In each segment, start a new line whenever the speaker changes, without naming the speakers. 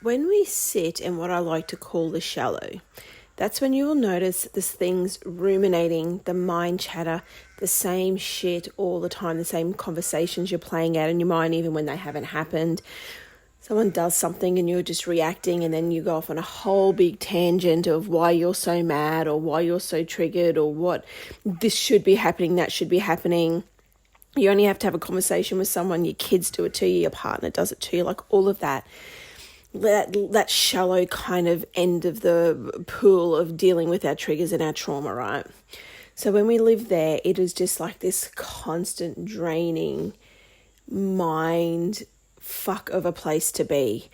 When we sit in what I like to call the shallow, that's when you will notice this things ruminating, the mind chatter, the same shit all the time, the same conversations you're playing out in your mind even when they haven't happened. Someone does something and you're just reacting, and then you go off on a whole big tangent of why you're so mad or why you're so triggered or what this should be happening, that should be happening. You only have to have a conversation with someone, your kids do it to you, your partner does it to you, like all of that. That shallow kind of end of the pool of dealing with our triggers and our trauma, right? So when we live there, it is just like this constant draining mind fuck of a place to be.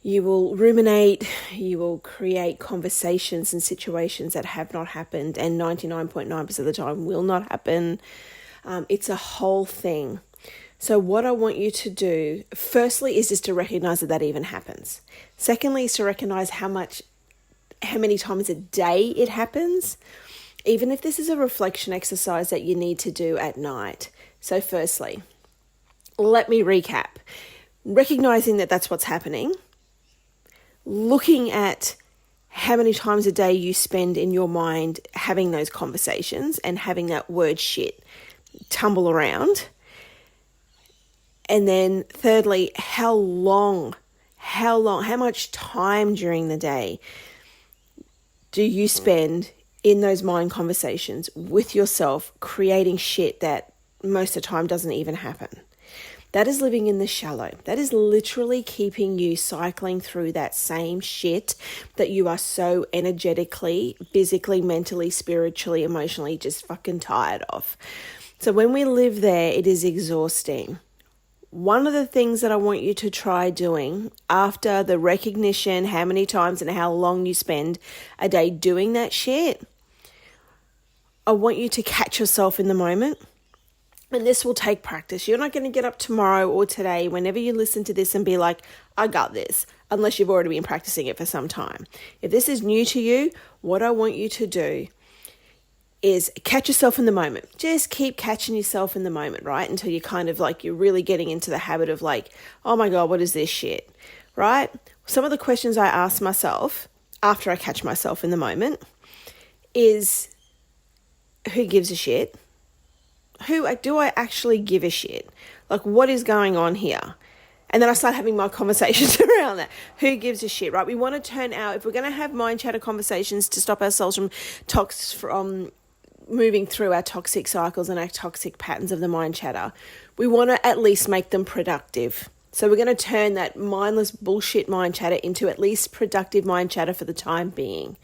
You will ruminate, you will create conversations and situations that have not happened and 99.9% of the time will not happen. It's a whole thing. So what I want you to do, firstly, is just to recognize that even happens. Secondly, is to recognize how many times a day it happens, even if this is a reflection exercise that you need to do at night. So firstly, let me recap. Recognizing that that's what's happening, looking at how many times a day you spend in your mind having those conversations and having that word shit tumble around. And then thirdly, how much time during the day do you spend in those mind conversations with yourself, creating shit that most of the time doesn't even happen? That is living in the shallow. That is literally keeping you cycling through that same shit that you are so energetically, physically, mentally, spiritually, emotionally just fucking tired of. So when we live there, it is exhausting. One of the things that I want you to try doing after the recognition, how many times and how long you spend a day doing that shit, I want you to catch yourself in the moment. And this will take practice. You're not going to get up tomorrow or today, whenever you listen to this, and be like, I got this, unless you've already been practicing it for some time. If this is new to you, what I want you to do is catch yourself in the moment. Just keep catching yourself in the moment, right? Until you kind of like, you're really getting into the habit of like, oh my God, what is this shit, right? Some of the questions I ask myself after I catch myself in the moment is, who gives a shit? Do I actually give a shit? Like, what is going on here? And then I start having my conversations around that. Who gives a shit, right? We want to turn out, if we're going to have mind chatter conversations to stop ourselves from moving through our toxic cycles and our toxic patterns of the mind chatter, we want to at least make them productive. So we're going to turn that mindless bullshit mind chatter into at least productive mind chatter for the time being.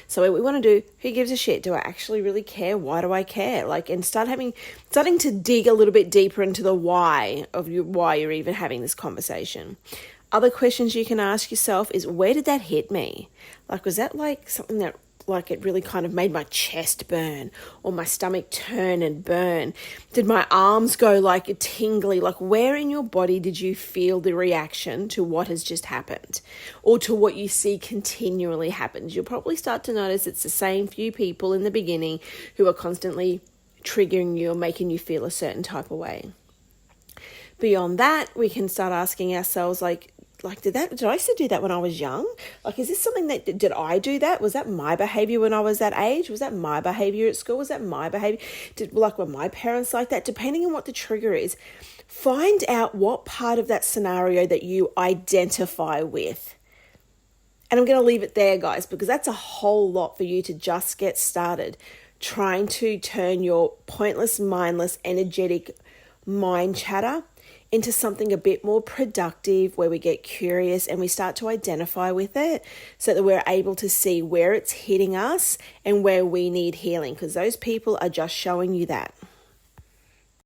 So what we want to do, who gives a shit? Do I actually really care? Why do I care? And starting to dig a little bit deeper into the why you're even having this conversation. Other questions you can ask yourself is, where did that hit me? Was that something that it really kind of made my chest burn or my stomach turn and burn? Did my arms go tingly? Where in your body did you feel the reaction to what has just happened or to what you see continually happens? You'll probably start to notice it's the same few people in the beginning who are constantly triggering you or making you feel a certain type of way. Beyond that, we can start asking ourselves, did I used to do that when I was young? Is this something did I do that? Was that my behavior when I was that age? Was that my behavior at school? Was that my behavior? Were my parents like that? Depending on what the trigger is, find out what part of that scenario that you identify with. And I'm going to leave it there, guys, because that's a whole lot for you to just get started trying to turn your pointless, mindless, energetic mind chatter into something a bit more productive, where we get curious and we start to identify with it so that we're able to see where it's hitting us and where we need healing, because those people are just showing you that.